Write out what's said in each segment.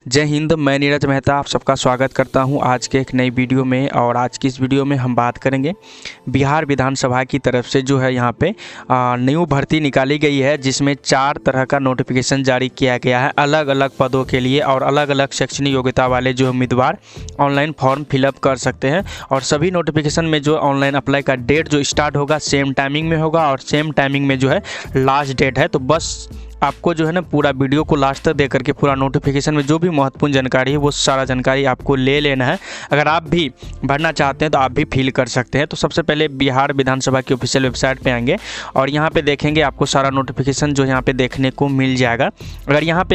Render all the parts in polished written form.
जय हिंद। मैं नीरज मेहता आप सबका स्वागत करता हूं आज के एक नई वीडियो में। और आज की इस वीडियो में हम बात करेंगे बिहार विधानसभा की तरफ से जो है यहाँ पे न्यू भर्ती निकाली गई है, जिसमें 4 तरह का नोटिफिकेशन जारी किया गया है अलग अलग पदों के लिए। और अलग अलग शैक्षणिक योग्यता वाले जो उम्मीदवार ऑनलाइन फॉर्म फिलअप कर सकते हैं। और सभी नोटिफिकेशन में जो ऑनलाइन अप्लाई का डेट जो स्टार्ट होगा सेम टाइमिंग में होगा और सेम टाइमिंग में जो है लास्ट डेट है। तो बस आपको जो है ना पूरा वीडियो को लास्ट तक देख करके पूरा नोटिफिकेशन में जो भी महत्वपूर्ण जानकारी है वो सारा जानकारी आपको ले लेना है। अगर आप भी भरना चाहते हैं तो आप भी फिल कर सकते हैं। तो सबसे पहले बिहार विधानसभा की ऑफिशियल वेबसाइट पे आएंगे और यहाँ पे देखेंगे आपको सारा नोटिफिकेशन जो यहाँ पे देखने को मिल जाएगा।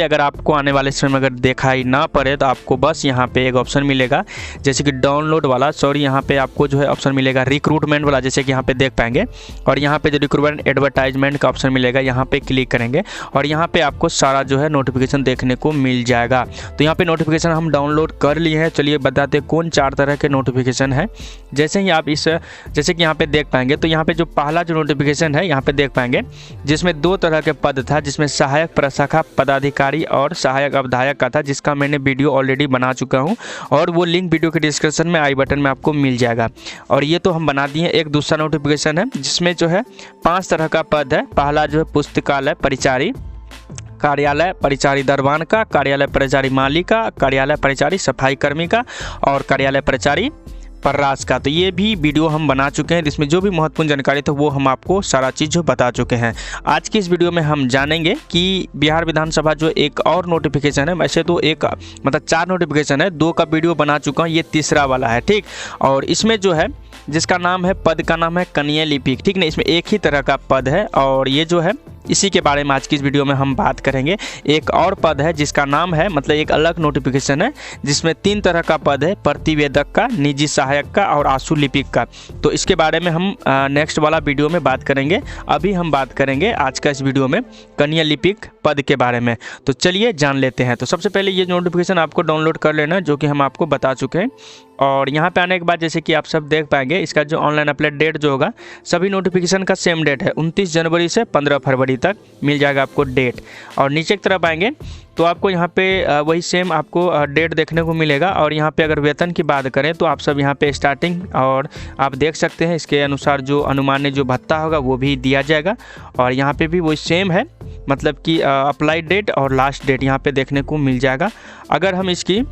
अगर आपको आने वाले समय में अगर दिखाई ना पड़े तो आपको बस यहाँ पे एक ऑप्शन मिलेगा जैसे कि डाउनलोड वाला, यहाँ पे आपको जो है ऑप्शन मिलेगा रिक्रूटमेंट वाला, जैसे कि यहाँ पे देख पाएंगे। और यहाँ पे जो रिक्रूटमेंट एडवर्टाइजमेंट का ऑप्शन मिलेगा यहाँ पे क्लिक करेंगे और यहाँ पे आपको सारा जो है नोटिफिकेशन देखने को मिल जाएगा। तो यहाँ पे नोटिफिकेशन हम डाउनलोड कर लिए हैं। चलिए बताते हैं कौन 4 तरह के नोटिफिकेशन है। जैसे ही आप जैसे कि यहाँ पे देख पाएंगे तो यहाँ पे जो पहला जो नोटिफिकेशन है यहाँ पे देख पाएंगे जिसमें 2 तरह के पद था, जिसमें सहायक प्रशाखा पदाधिकारी और सहायक अवधायक का था, जिसका मैंने वीडियो ऑलरेडी बना चुका हूँ और वो लिंक वीडियो के डिस्क्रिप्शन में आई बटन में आपको मिल जाएगा। और ये तो हम बना दिए। एक दूसरा नोटिफिकेशन है जिसमें जो है 5 तरह का पद है। पहला जो है पुस्तकालय परिचारी, कार्यालय परिचारी दरबान का, कार्यालय परिचारी माली का, कार्यालय परिचारी सफाई कर्मी का और कार्यालय परिचारी पर्रास का। तो ये भी वीडियो हम बना चुके हैं, जिसमें जो भी महत्वपूर्ण जानकारी था वो हम आपको सारा चीज़ जो बता चुके हैं। आज की इस वीडियो में हम जानेंगे कि बिहार विधानसभा जो एक और नोटिफिकेशन है, वैसे तो 4 नोटिफिकेशन है, 2 का वीडियो बना चुका हूँ, ये तीसरा वाला है, ठीक। और इसमें जो है जिसका नाम है, पद का नाम है कनीय लिपिक, ठीक ना। इसमें एक ही तरह का पद है और ये जो है इसी के बारे में आज की इस वीडियो में हम बात करेंगे। एक और पद है जिसका नाम है, एक अलग नोटिफिकेशन है जिसमें 3 तरह का पद है, प्रतिवेदक का, निजी सहायक का और आशु लिपिक का। तो इसके बारे में हम नेक्स्ट वाला वीडियो में बात करेंगे। अभी हम बात करेंगे आज का इस वीडियो में कनीय लिपिक पद के बारे में। तो चलिए जान लेते हैं। तो सबसे पहले ये नोटिफिकेशन आपको डाउनलोड कर लेना, जो कि हम आपको बता चुके हैं। और यहाँ पे आने के बाद जैसे कि आप सब देख पाएंगे इसका जो ऑनलाइन अप्लाई डेट जो होगा, सभी नोटिफिकेशन का सेम डेट है, 29 जनवरी से 15 फरवरी तक मिल जाएगा आपको डेट। और नीचे की तरफ आएंगे तो आपको यहाँ पे वही सेम आपको डेट देखने को मिलेगा। और यहाँ पे अगर वेतन की बात करें तो आप सब यहाँ पे स्टार्टिंग और आप देख सकते हैं इसके अनुसार जो अनुमान्य जो भत्ता होगा वो भी दिया जाएगा। और यहाँ पे भी वही सेम है, मतलब कि अप्लाई डेट और लास्ट डेट यहाँ पे देखने को मिल जाएगा। अगर हम इसकी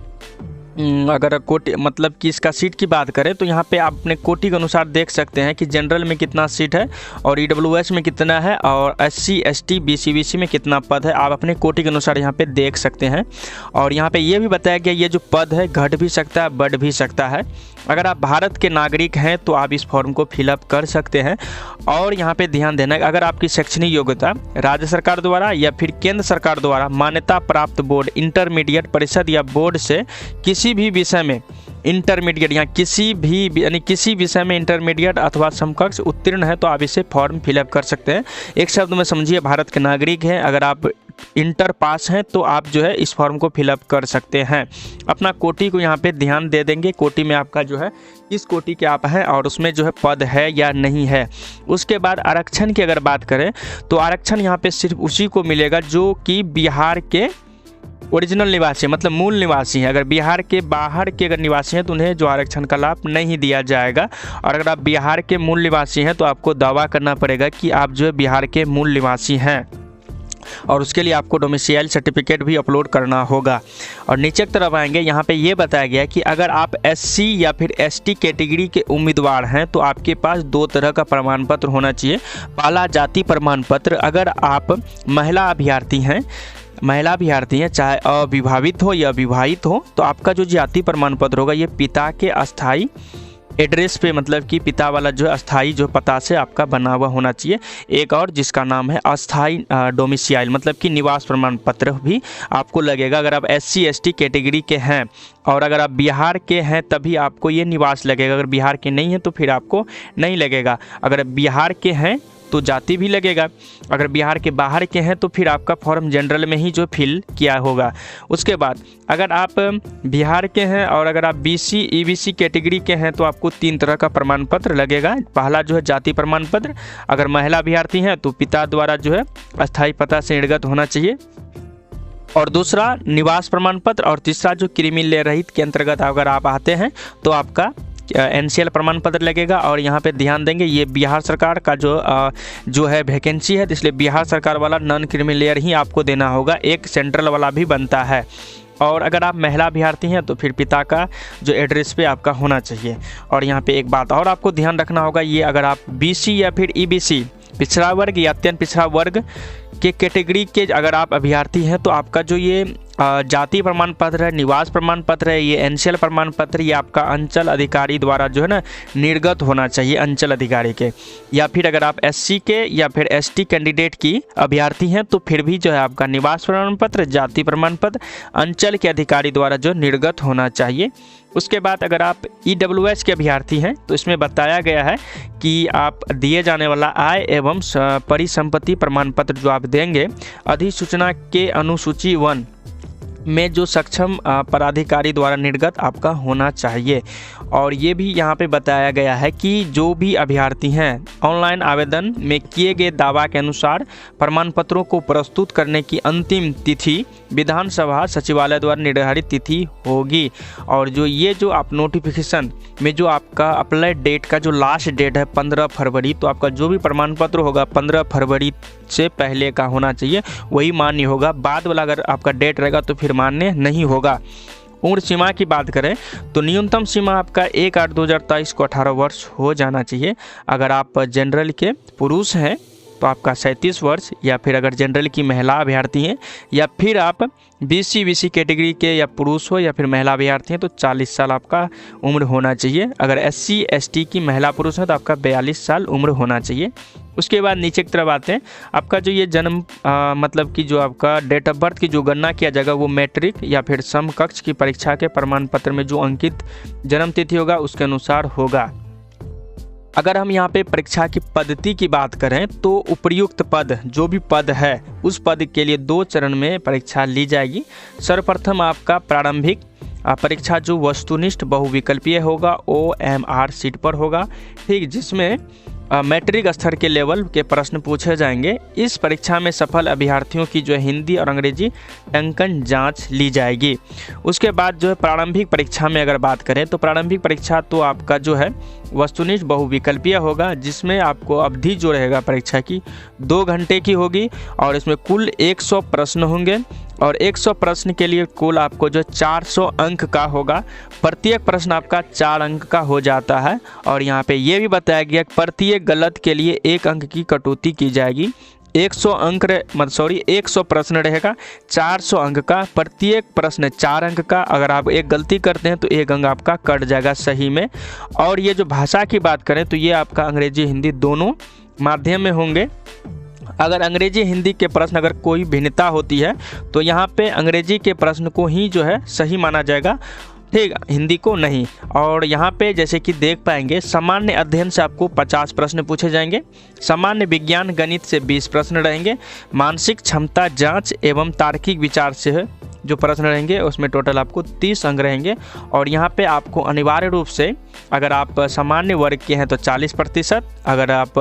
कोटी कि इसका सीट की बात करें तो यहाँ पे आप अपने कोटी के अनुसार देख सकते हैं कि जनरल में कितना सीट है और ईडब्ल्यूएस में कितना है और SC ST BC BC में कितना पद है, आप अपने कोटी के अनुसार यहाँ पे देख सकते हैं। और यहाँ पे ये भी बताया गया ये जो पद है घट भी सकता है, बढ़ भी सकता है। अगर आप भारत के नागरिक हैं तो आप इस फॉर्म को फिलअप कर सकते हैं। और यहाँ पे ध्यान देना है, अगर आपकी शैक्षणिक योग्यता राज्य सरकार द्वारा या फिर केंद्र सरकार द्वारा मान्यता प्राप्त बोर्ड, इंटरमीडिएट परिषद या बोर्ड से किसी भी विषय में इंटरमीडिएट या किसी विषय में इंटरमीडिएट अथवा समकक्ष उत्तीर्ण है तो आप इसे फॉर्म फिलअप कर सकते हैं। एक शब्द में समझिए, भारत के नागरिक हैं, अगर आप इंटर पास हैं तो आप जो है इस फॉर्म को फिलअप कर सकते हैं। अपना कोटि को यहाँ पे ध्यान दे देंगे, कोटि में आपका जो है किस कोटि के आप हैं और उसमें जो है पद है या नहीं है। उसके बाद आरक्षण की अगर बात करें तो आरक्षण यहाँ पे सिर्फ उसी को मिलेगा जो कि बिहार के ओरिजिनल निवासी, मतलब मूल निवासी हैं। अगर बिहार के बाहर के अगर निवासी हैं तो उन्हें जो आरक्षण का लाभ नहीं दिया जाएगा। और अगर आप बिहार के मूल निवासी हैं तो आपको दावा करना पड़ेगा कि आप जो है बिहार के मूल निवासी हैं और उसके लिए आपको डोमिसाइल सर्टिफिकेट भी अपलोड करना होगा। और नीचे की तरफ आएंगे, यहाँ पे ये बताया गया कि अगर आप SC या फिर ST कैटेगरी के उम्मीदवार हैं तो आपके पास 2 तरह का प्रमाण पत्र होना चाहिए। पहला जाति प्रमाण पत्र, अगर आप महिला अभ्यर्थी हैं चाहे अविवाहित हो या विवाहित हो तो आपका जो जाति प्रमाण पत्र होगा ये पिता के अस्थाई एड्रेस पे, मतलब कि पिता वाला जो अस्थाई जो पता से आपका बना हुआ होना चाहिए। एक और जिसका नाम है अस्थाई डोमिसाइल, मतलब कि निवास प्रमाण पत्र भी आपको लगेगा अगर आप SC ST कैटेगरी के हैं। और अगर आप बिहार के हैं तभी आपको ये निवास लगेगा, अगर बिहार के नहीं हैं तो फिर आपको नहीं लगेगा। अगर बिहार के हैं तो जाति भी लगेगा, अगर बिहार के बाहर के हैं तो फिर आपका फॉर्म जनरल में ही जो फिल किया होगा। उसके बाद अगर आप बिहार के हैं और अगर आप BC EBC कैटेगरी के हैं तो आपको 3 तरह का प्रमाण पत्र लगेगा। पहला जो है जाति प्रमाण पत्र, अगर महिला अभ्यर्थी हैं तो पिता द्वारा जो है अस्थायी पता से निर्गत होना चाहिए। और दूसरा निवास प्रमाण पत्र, और तीसरा जो क्रीमी लेयर रहित के अंतर्गत अगर आप आते हैं तो आपका NCL प्रमाण पत्र लगेगा। और यहाँ पे ध्यान देंगे ये बिहार सरकार का जो है वैकेंसी है, इसलिए बिहार सरकार वाला नॉन क्रीमी लेयर ही आपको देना होगा, एक सेंट्रल वाला भी बनता है। और अगर आप महिला अभ्यर्थी हैं तो फिर पिता का जो एड्रेस पे आपका होना चाहिए। और यहाँ पे एक बात और आपको ध्यान रखना होगा, ये अगर आप BC या फिर EBC पिछड़ा वर्ग या अत्यंत पिछड़ा वर्ग के कैटेगरी के अगर आप अभ्यर्थी हैं तो आपका जो ये जाति प्रमाण पत्र है, निवास प्रमाण पत्र है, ये NCL प्रमाण पत्र ये आपका अंचल अधिकारी द्वारा जो है ना निर्गत होना चाहिए, अंचल अधिकारी के। या फिर अगर आप SC के या फिर ST कैंडिडेट की अभ्यर्थी हैं तो फिर भी जो है आपका निवास प्रमाण पत्र, जाति प्रमाण पत्र अंचल के अधिकारी द्वारा जो निर्गत होना चाहिए। उसके बाद अगर आप EWS के अभ्यर्थी हैं तो इसमें बताया गया है कि आप दिए जाने वाला आय एवं परिसंपत्ति प्रमाण पत्र जो आप देंगे अधिसूचना के अनुसूची 1 में जो सक्षम पदाधिकारी द्वारा निर्गत आपका होना चाहिए। और ये भी यहाँ पे बताया गया है कि जो भी अभ्यर्थी हैं ऑनलाइन आवेदन में किए गए दावा के अनुसार प्रमाण पत्रों को प्रस्तुत करने की अंतिम तिथि विधानसभा सचिवालय द्वारा निर्धारित तिथि होगी। और जो आप नोटिफिकेशन में जो आपका अप्लाई डेट का जो लास्ट डेट है 15 फरवरी, तो आपका जो भी प्रमाण पत्र होगा 15 फरवरी से पहले का होना चाहिए, वही मान्य होगा। बाद वाला अगर आपका डेट रहेगा तो फिर मान्य नहीं होगा। उम्र सीमा की बात करें तो न्यूनतम सीमा आपका 1/8/2023 को 18 वर्ष हो जाना चाहिए। अगर आप जनरल के पुरुष हैं तो आपका 37 वर्ष, या फिर अगर जनरल की महिला अभ्यर्थी हैं या फिर आप BC कैटेगरी के या पुरुष हो या फिर महिला अभ्यर्थी हैं तो 40 साल आपका उम्र होना चाहिए। अगर SC ST की महिला पुरुष है तो आपका 42 साल उम्र होना चाहिए। उसके बाद नीचे की तरफ आते हैं, आपका जो ये जन्म मतलब कि जो आपका डेट ऑफ बर्थ की जो गणना किया जाएगा वो मैट्रिक या फिर समकक्ष की परीक्षा के प्रमाण पत्र में जो अंकित जन्म तिथि होगा उसके अनुसार होगा। अगर हम यहाँ पे परीक्षा की पद्धति की बात करें तो उपर्युक्त पद जो भी पद है उस पद के लिए 2 चरण में परीक्षा ली जाएगी। सर्वप्रथम आपका प्रारंभिक परीक्षा जो वस्तुनिष्ठ बहुविकल्पीय होगा OMR सीट पर होगा, ठीक, जिसमें मैट्रिक स्तर के लेवल के प्रश्न पूछे जाएंगे। इस परीक्षा में सफल अभ्यर्थियों की जो है हिंदी और अंग्रेजी टंकन जांच ली जाएगी। उसके बाद जो है प्रारंभिक परीक्षा में अगर बात करें तो प्रारंभिक परीक्षा तो आपका जो है वस्तुनिष्ठ बहुविकल्पीय होगा, जिसमें आपको अवधि जो रहेगा परीक्षा की 2 घंटे की होगी और इसमें कुल 100 प्रश्न होंगे और 100 प्रश्न के लिए कुल आपको जो 400 अंक का होगा। प्रत्येक प्रश्न आपका 4 अंक का हो जाता है। और यहाँ पे ये भी बताया गया कि प्रत्येक गलत के लिए 1 अंक की कटौती की जाएगी। 100 प्रश्न रहेगा, 400 अंक का, प्रत्येक प्रश्न 4 अंक का। अगर आप एक गलती करते हैं तो 1 अंक आपका कट जाएगा सही में। और ये जो भाषा की बात करें तो ये आपका अंग्रेजी हिंदी दोनों माध्यम में होंगे। अगर अंग्रेजी हिंदी के प्रश्न अगर कोई भिन्नता होती है तो यहाँ पे अंग्रेजी के प्रश्न को ही जो है सही माना जाएगा, ठीक, हिंदी को नहीं। और यहाँ पे जैसे कि देख पाएंगे सामान्य अध्ययन से आपको 50 प्रश्न पूछे जाएंगे, सामान्य विज्ञान गणित से 20 प्रश्न रहेंगे, मानसिक क्षमता जांच एवं तार्किक विचार से जो प्रश्न रहेंगे उसमें टोटल आपको 30 अंक रहेंगे। और यहाँ पे आपको अनिवार्य रूप से अगर आप सामान्य वर्ग के हैं तो 40%, अगर आप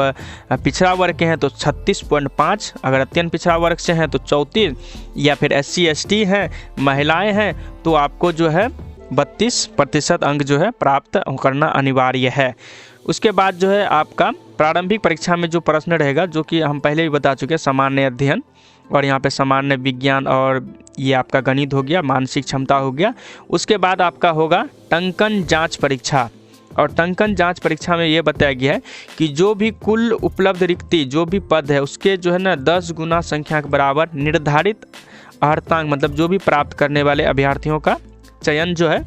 पिछड़ा वर्ग के हैं तो 36.5, अगर अत्यंत पिछड़ा वर्ग से हैं तो 34, या फिर SC ST हैं, महिलाएं हैं तो आपको जो है 32% अंक जो है प्राप्त करना अनिवार्य है। उसके बाद जो है आपका प्रारंभिक परीक्षा में जो प्रश्न रहेगा जो कि हम पहले भी बता चुके हैं, सामान्य अध्ययन और यहाँ पे सामान्य विज्ञान और ये आपका गणित हो गया, मानसिक क्षमता हो गया। उसके बाद आपका होगा टंकन जांच परीक्षा। और टंकन जांच परीक्षा में ये बताया गया है कि जो भी कुल उपलब्ध रिक्ति जो भी पद है उसके जो है ना 10 गुना संख्या के बराबर निर्धारित अर्हतांक मतलब जो भी प्राप्त करने वाले अभ्यर्थियों का चयन जो है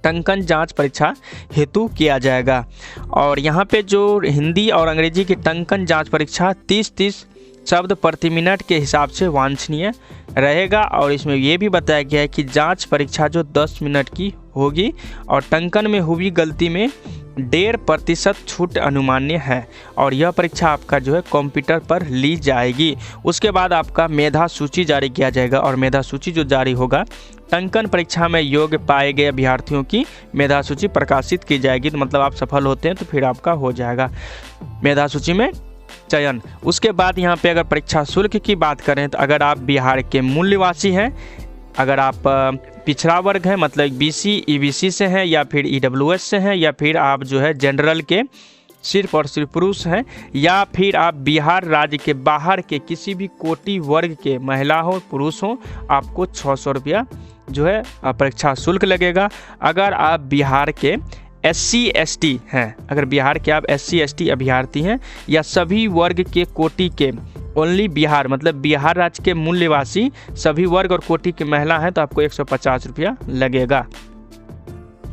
टंकन जांच परीक्षा हेतु किया जाएगा। और यहाँ पे जो हिंदी और अंग्रेजी की टंकन जांच परीक्षा 30 शब्द प्रति मिनट के हिसाब से वांछनीय रहेगा। और इसमें यह भी बताया गया है कि जांच परीक्षा जो 10 मिनट की होगी और टंकन में हुई गलती में 1.5% छूट अनुमान्य है। और यह परीक्षा आपका जो है कंप्यूटर पर ली जाएगी। उसके बाद आपका मेधा सूची जारी किया जाएगा और मेधा सूची जो जारी होगा टंकन परीक्षा में योग्य पाए गए अभ्यर्थियों की मेधा सूची प्रकाशित की जाएगी। तो मतलब आप सफल होते हैं तो फिर आपका हो जाएगा। मेधा सूची में चयन। उसके बाद यहाँ पे अगर परीक्षा शुल्क की बात करें तो अगर आप बिहार के मूल निवासी हैं, अगर आप पिछड़ा वर्ग हैं मतलब BC EBC से हैं, या फिर EWS से हैं, या फिर आप जो है जनरल के सिर्फ और सिर्फ पुरुष हैं, या फिर आप बिहार राज्य के बाहर के किसी भी कोटि वर्ग के महिला हो पुरुष हो, आपको 600 रुपया जो है परीक्षा शुल्क लगेगा। अगर आप बिहार के SC ST हैं, अगर बिहार के आप SC ST अभ्यर्थी हैं, या सभी वर्ग के कोटि के ओनली बिहार मतलब बिहार राज्य के मूल निवासी सभी वर्ग और कोटि की महिला हैं, तो आपको 150 रुपया लगेगा।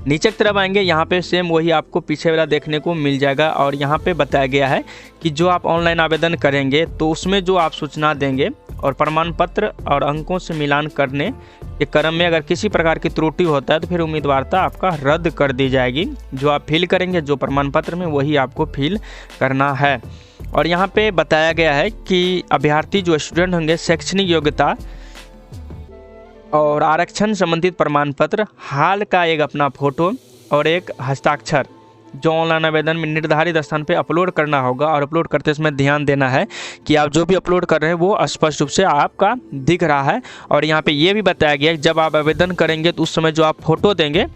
नीचे की तरफ आएंगे, यहाँ पे सेम वही आपको पीछे वाला देखने को मिल जाएगा। और यहाँ पे बताया गया है कि जो आप ऑनलाइन आवेदन करेंगे तो उसमें जो आप सूचना देंगे और प्रमाण पत्र और अंकों से मिलान करने के क्रम में अगर किसी प्रकार की त्रुटि होता है तो फिर उम्मीदवारता आपका रद्द कर दी जाएगी। जो आप फिल करेंगे जो प्रमाण पत्र में वही आपको फिल करना है। और यहाँ पे बताया गया है कि अभ्यर्थी जो स्टूडेंट होंगे शैक्षणिक योग्यता और आरक्षण संबंधित प्रमाण पत्र, हाल का एक अपना फोटो और एक हस्ताक्षर जो ऑनलाइन आवेदन में निर्धारित स्थान पे अपलोड करना होगा। और अपलोड करते समय ध्यान देना है कि आप जो भी अपलोड कर रहे हैं वो स्पष्ट रूप से आपका दिख रहा है। और यहाँ पे ये भी बताया गया है कि जब आप आवेदन करेंगे तो उस समय जो आप फ़ोटो देंगे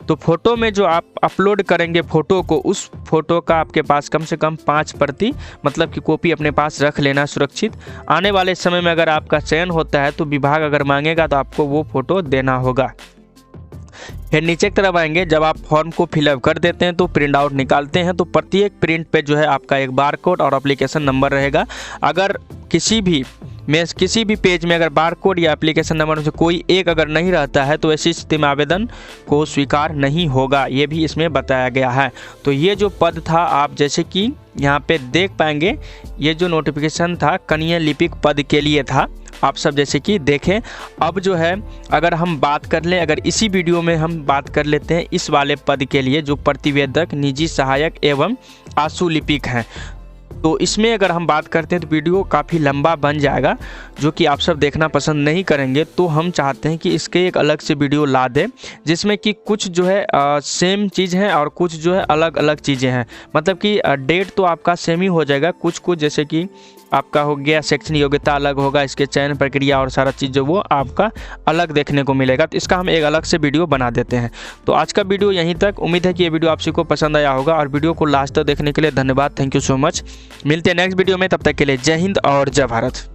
तो फ़ोटो में जो आप अपलोड करेंगे फ़ोटो को, उस फोटो का आपके पास कम से कम 5 प्रति मतलब कि कॉपी अपने पास रख लेना सुरक्षित। आने वाले समय में अगर आपका चयन होता है तो विभाग अगर मांगेगा तो आपको वो फ़ोटो देना होगा। फिर नीचे की तरफ आएंगे, जब आप फॉर्म को फिलअप कर देते हैं तो प्रिंट आउट निकालते हैं तो प्रत्येक प्रिंट पे जो है आपका एक बारकोड और एप्लीकेशन नंबर रहेगा। अगर किसी भी पेज में अगर बारकोड या एप्लीकेशन नंबर में से कोई एक अगर नहीं रहता है तो ऐसी स्थिति में आवेदन को स्वीकार नहीं होगा, ये भी इसमें बताया गया है। तो ये जो पद था आप जैसे कि यहाँ पे देख पाएंगे, ये जो नोटिफिकेशन था कनीय लिपिक पद के लिए था, आप सब जैसे कि देखें। अब जो है अगर हम बात कर लें, अगर इसी वीडियो में हम बात कर लेते हैं इस वाले पद के लिए जो प्रतिवेदक, निजी सहायक एवं आशु लिपिक हैं, तो इसमें अगर हम बात करते हैं तो वीडियो काफ़ी लंबा बन जाएगा जो कि आप सब देखना पसंद नहीं करेंगे। तो हम चाहते हैं कि इसके एक अलग से वीडियो ला दें जिसमें कि कुछ जो है सेम चीज़ हैं और कुछ जो है अलग अलग चीज़ें हैं। मतलब कि डेट तो आपका सेम ही हो जाएगा, कुछ जैसे कि आपका हो गया शैक्षणिक योग्यता अलग होगा, इसके चयन प्रक्रिया और सारा चीज़ जो वो आपका अलग देखने को मिलेगा। तो इसका हम एक अलग से वीडियो बना देते हैं। तो आज का वीडियो यहीं तक। उम्मीद है कि ये वीडियो आप सबको पसंद आया होगा और वीडियो को लास्ट तक देखने के लिए धन्यवाद। Thank you so much. मिलते हैं नेक्स्ट वीडियो में, तब तक के लिए जय हिंद और जय भारत।